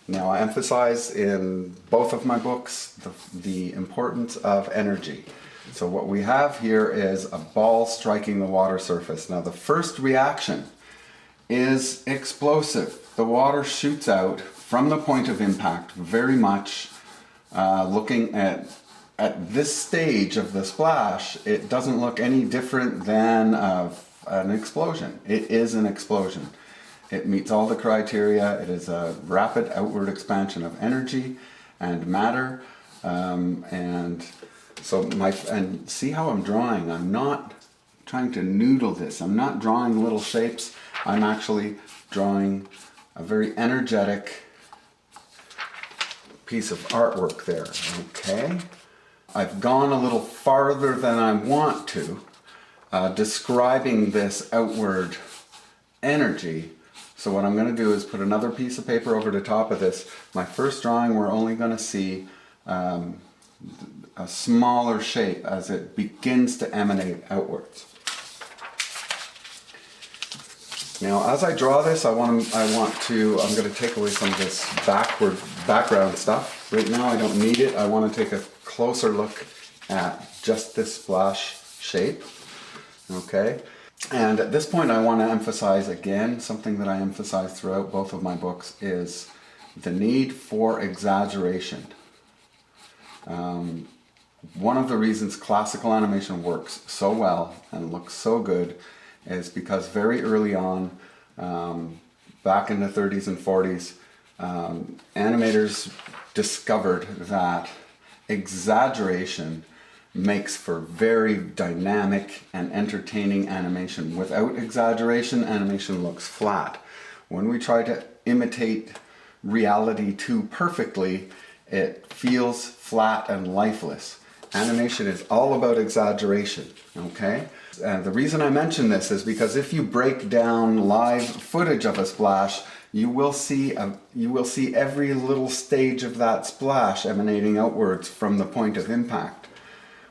Now, I emphasize in both of my books the importance of energy. So what we have here is a ball striking the water surface. Now, the first reaction is explosive. The water shoots out from the point of impact very much. Looking at this stage of the splash, it doesn't look any different than an explosion. It is an explosion. It meets all the criteria. It is a rapid outward expansion of energy and matter. And see how I'm drawing. I'm not trying to noodle this. I'm not drawing little shapes. I'm actually drawing a very energetic piece of artwork there. Okay. I've gone a little farther than I want to, describing this outward energy. So what I'm going to do is put another piece of paper over the top of this. My first drawing, we're only going to see a smaller shape as it begins to emanate outwards. Now, as I draw this, I'm going to take away some of this background stuff. Right now, I don't need it. I want to take a closer look at just this splash shape. Okay. And at this point, I want to emphasize again, something that I emphasize throughout both of my books is the need for exaggeration. One of the reasons classical animation works so well and looks so good is because very early on, back in the 30s and 40s, animators discovered that exaggeration makes for very dynamic and entertaining animation. Without exaggeration, animation looks flat. When we try to imitate reality too perfectly, it feels flat and lifeless. Animation is all about exaggeration, okay? And the reason I mention this is because if you break down live footage of a splash, you will see every little stage of that splash emanating outwards from the point of impact.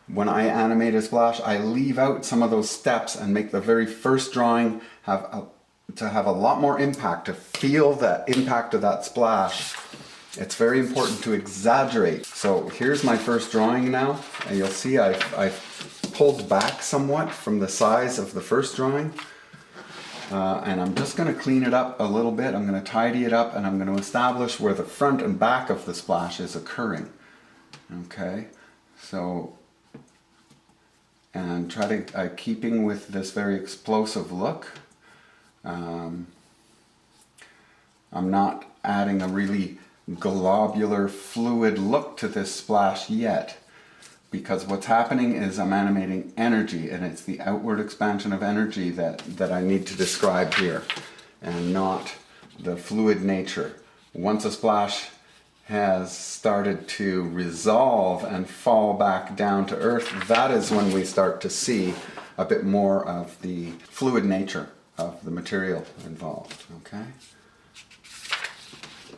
When I animate a splash, I leave out some of those steps and make the very first drawing have a lot more impact, to feel the impact of that splash. It's very important to exaggerate. So here's my first drawing now, and you'll see I've pulled back somewhat from the size of the first drawing. And I'm just going to clean it up a little bit. I'm going to tidy it up, and I'm going to establish where the front and back of the splash is occurring. Okay, so, and try to, keeping with this very explosive look, I'm not adding a really globular fluid look to this splash yet, because what's happening is I'm animating energy, and it's the outward expansion of energy that I need to describe here, and not the fluid nature. Once a splash has started to resolve and fall back down to earth, that is when we start to see a bit more of the fluid nature of the material involved, okay?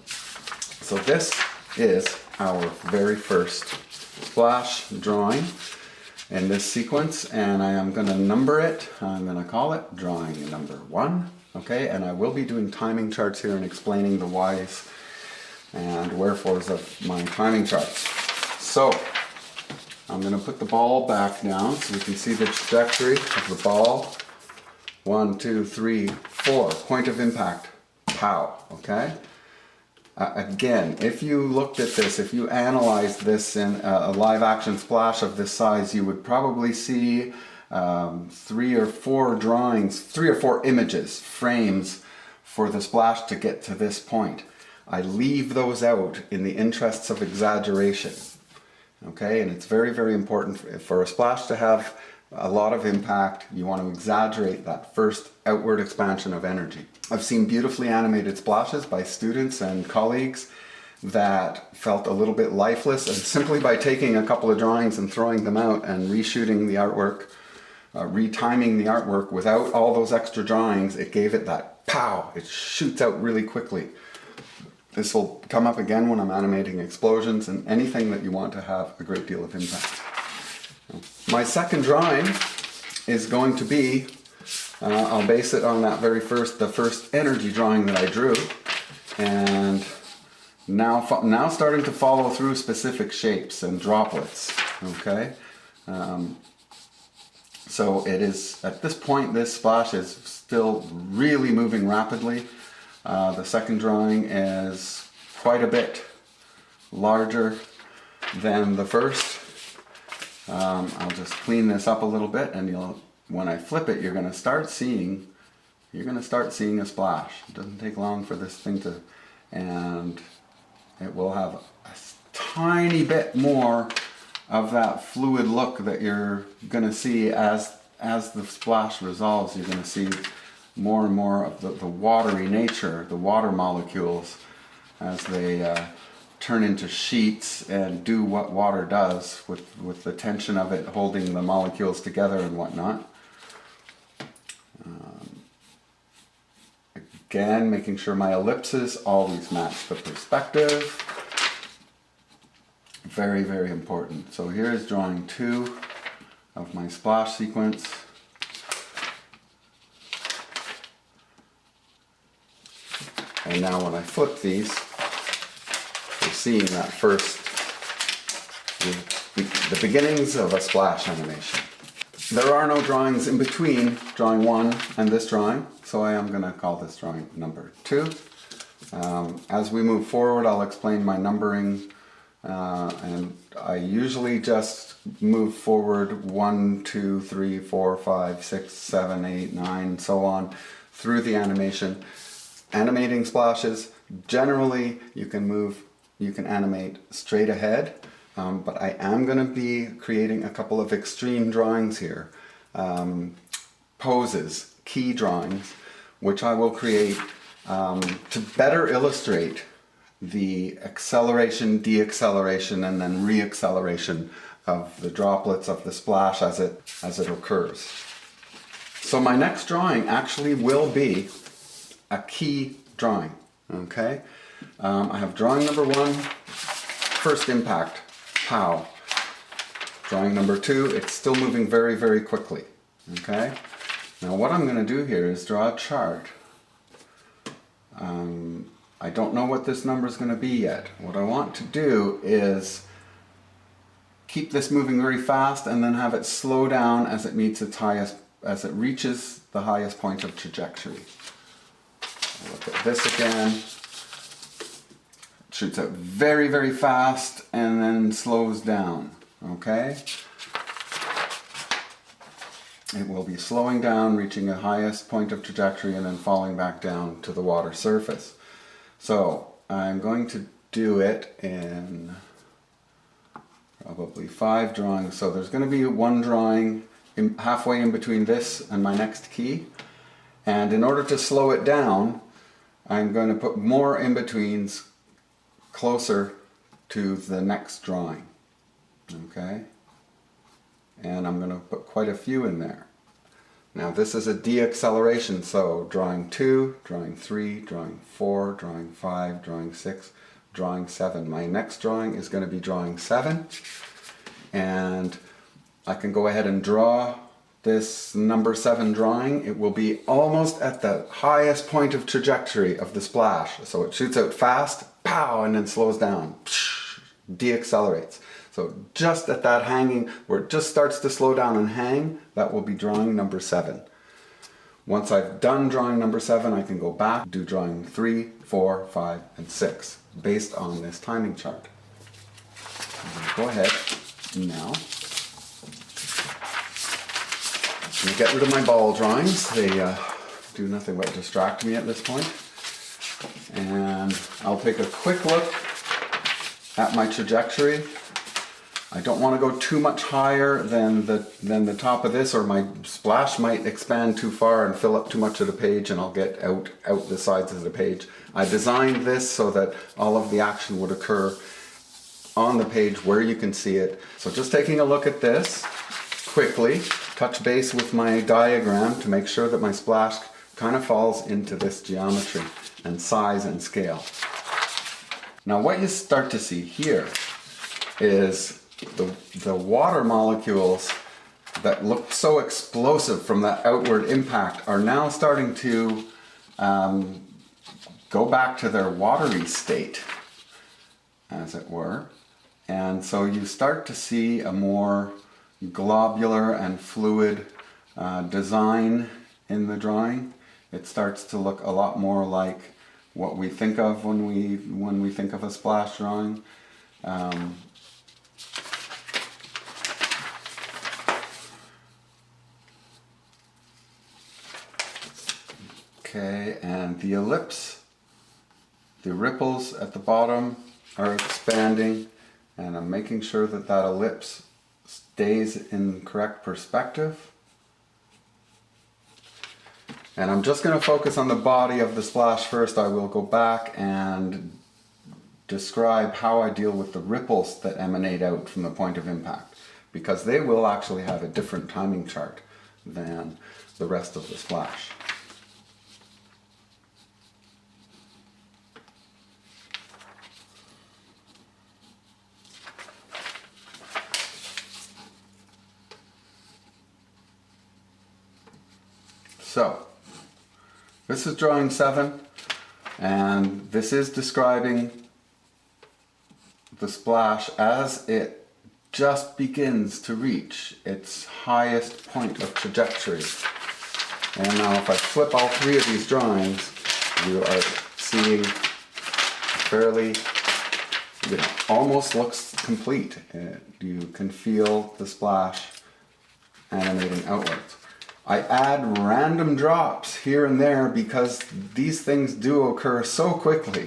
So this is our very first splash drawing in this sequence, and I am going to number it. I'm going to call it drawing number 1, okay? And I will be doing timing charts here and explaining the whys and wherefores of my timing charts. So I'm going to put the ball back down so we can see the trajectory of the ball. 1, 2, 3, 4, point of impact, pow, okay? Again, if you looked at this, if you analyzed this in a live action splash of this size, you would probably see 3 or 4 drawings, 3 or 4 images, frames for the splash to get to this point. I leave those out in the interests of exaggeration, okay? And it's very, very important for a splash to have a lot of impact. You want to exaggerate that first outward expansion of energy. I've seen beautifully animated splashes by students and colleagues that felt a little bit lifeless, and simply by taking a couple of drawings and throwing them out and reshooting the artwork, retiming the artwork without all those extra drawings, it gave it that pow, it shoots out really quickly. This will come up again when I'm animating explosions and anything that you want to have a great deal of impact. My second drawing is going to be, I'll base it on that the first energy drawing that I drew, and now starting to follow through specific shapes and droplets, okay? So it is, at this point, this splash is still really moving rapidly. The second drawing is quite a bit larger than the first. I'll just clean this up a little bit, and when I flip it, you're going to start seeing a splash. It doesn't take long for this thing to, and it will have a tiny bit more of that fluid look that you're going to see as the splash resolves. You're going to see more and more of the watery nature, the water molecules, as they turn into sheets and do what water does with the tension of it holding the molecules together and whatnot. Again, making sure my ellipses always match the perspective. Very, very important. So here is drawing 2 of my splash sequence. And now when I flip these, we're seeing that first, the beginnings of a splash animation. There are no drawings in between drawing 1 and this drawing, so I am going to call this drawing number 2. As we move forward, I'll explain my numbering, and I usually just move forward 1, 2, 3, 4, 5, 6, 7, 8, 9, so on through the animation. Animating splashes, generally you can animate straight ahead, but I am going to be creating a couple of extreme drawings here, poses, key drawings, which I will create to better illustrate the acceleration, deacceleration, and then reacceleration of the droplets of the splash as it occurs. So my next drawing actually will be a key drawing, okay? I have drawing number 1, first impact, pow. Drawing number 2, it's still moving very, very quickly, okay? Now what I'm going to do here is draw a chart. I don't know what this number is going to be yet. What I want to do is keep this moving very fast and then have it slow down as it meets its highest, as it reaches the highest point of trajectory. Look at this again. It shoots out very, very fast and then slows down, okay? It will be slowing down, reaching a highest point of trajectory, and then falling back down to the water surface. So I'm going to do it in probably 5 drawings. So there's going to be one drawing halfway in between this and my next key. And in order to slow it down, I'm going to put more in-betweens closer to the next drawing. Okay? And I'm going to put quite a few in there. Now this is a deacceleration, so drawing 2, drawing 3, drawing 4, drawing 5, drawing 6, drawing 7. My next drawing is going to be drawing 7, and I can go ahead and draw this number 7 drawing. It will be almost at the highest point of trajectory of the splash. So it shoots out fast, pow, and then slows down, deaccelerates. So just at that hanging, where it just starts to slow down and hang, that will be drawing number 7. Once I've done drawing number 7, I can go back, do drawing 3, 4, 5, and 6, based on this timing chart. Go ahead now. I'm going to get rid of my ball drawings. They do nothing but distract me at this point. And I'll take a quick look at my trajectory. I don't want to go too much higher than the top of this, or my splash might expand too far and fill up too much of the page, and I'll get out the sides of the page. I designed this so that all of the action would occur on the page where you can see it. So just taking a look at this quickly, touch base with my diagram to make sure that my splash kind of falls into this geometry and size and scale. Now what you start to see here is the water molecules that looked so explosive from that outward impact are now starting to go back to their watery state. as it were. And so you start to see a more globular and fluid design in the drawing. It starts to look a lot more like what we think of when we think of a splash drawing. Okay, and the ellipse, the ripples at the bottom are expanding, and I'm making sure that that ellipse stays in correct perspective. And I'm just going to focus on the body of the splash first. I will go back and describe how I deal with the ripples that emanate out from the point of impact, because they will actually have a different timing chart than the rest of the splash. So, this is drawing 7, and this is describing the splash as it just begins to reach its highest point of trajectory. And now if I flip all 3 of these drawings, you are seeing fairly, almost looks complete. You can feel the splash animating outwards. I add random drops here and there because these things do occur so quickly.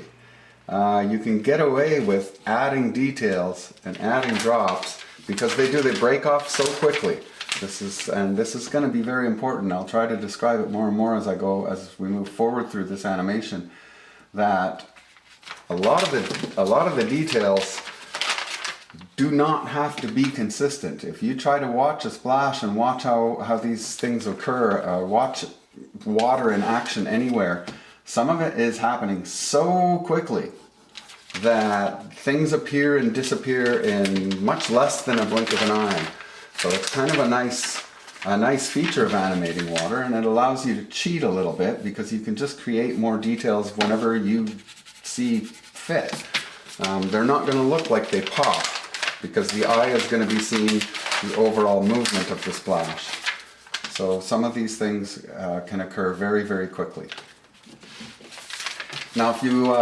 You can get away with adding details and adding drops because they break off so quickly. This is going to be very important. I'll try to describe it more and more as we move forward through this animation, that a lot of the details do not have to be consistent. If you try to watch a splash and watch how these things occur, watch water in action anywhere, some of it is happening so quickly that things appear and disappear in much less than a blink of an eye. So it's kind of a nice feature of animating water, and it allows you to cheat a little bit because you can just create more details whenever you see fit. They're not going to look like they pop, because the eye is going to be seeing the overall movement of the splash. So some of these things can occur very, very quickly. Now if you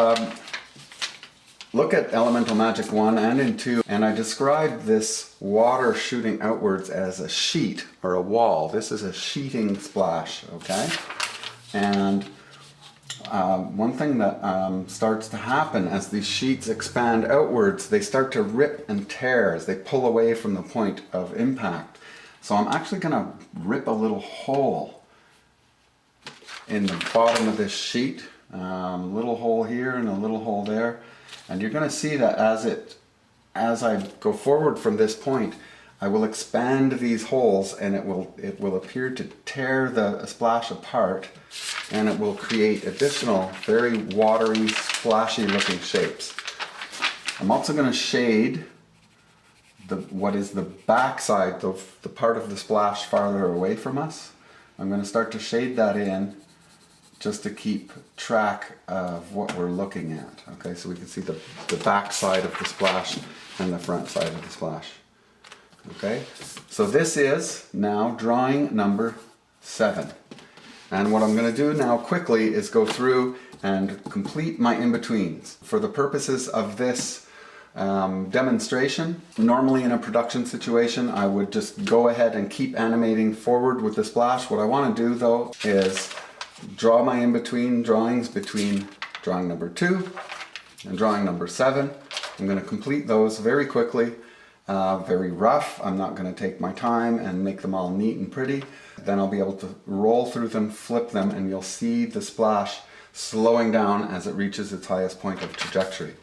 look at Elemental Magic 1 and in 2, and I described this water shooting outwards as a sheet or a wall. This is a sheeting splash, okay? And one thing that starts to happen as these sheets expand outwards, they start to rip and tear as they pull away from the point of impact. So I'm actually going to rip a little hole in the bottom of this sheet, a little hole here and a little hole there, and you're going to see that as I go forward from this point, I will expand these holes, and it will appear to tear the splash apart, and it will create additional very watery, splashy looking shapes. I'm also going to shade what is the back side, the part of the splash farther away from us. I'm going to start to shade that in just to keep track of what we're looking at. Okay, so we can see the back side of the splash and the front side of the splash. Okay, so this is now drawing number 7. And what I'm going to do now quickly is go through and complete my in-betweens. For the purposes of this demonstration, normally in a production situation I would just go ahead and keep animating forward with the splash. What I want to do though is draw my in-between drawings between drawing number 2 and drawing number 7. I'm going to complete those very quickly, very rough. I'm not going to take my time and make them all neat and pretty. Then I'll be able to roll through them, flip them, and you'll see the splash slowing down as it reaches its highest point of trajectory.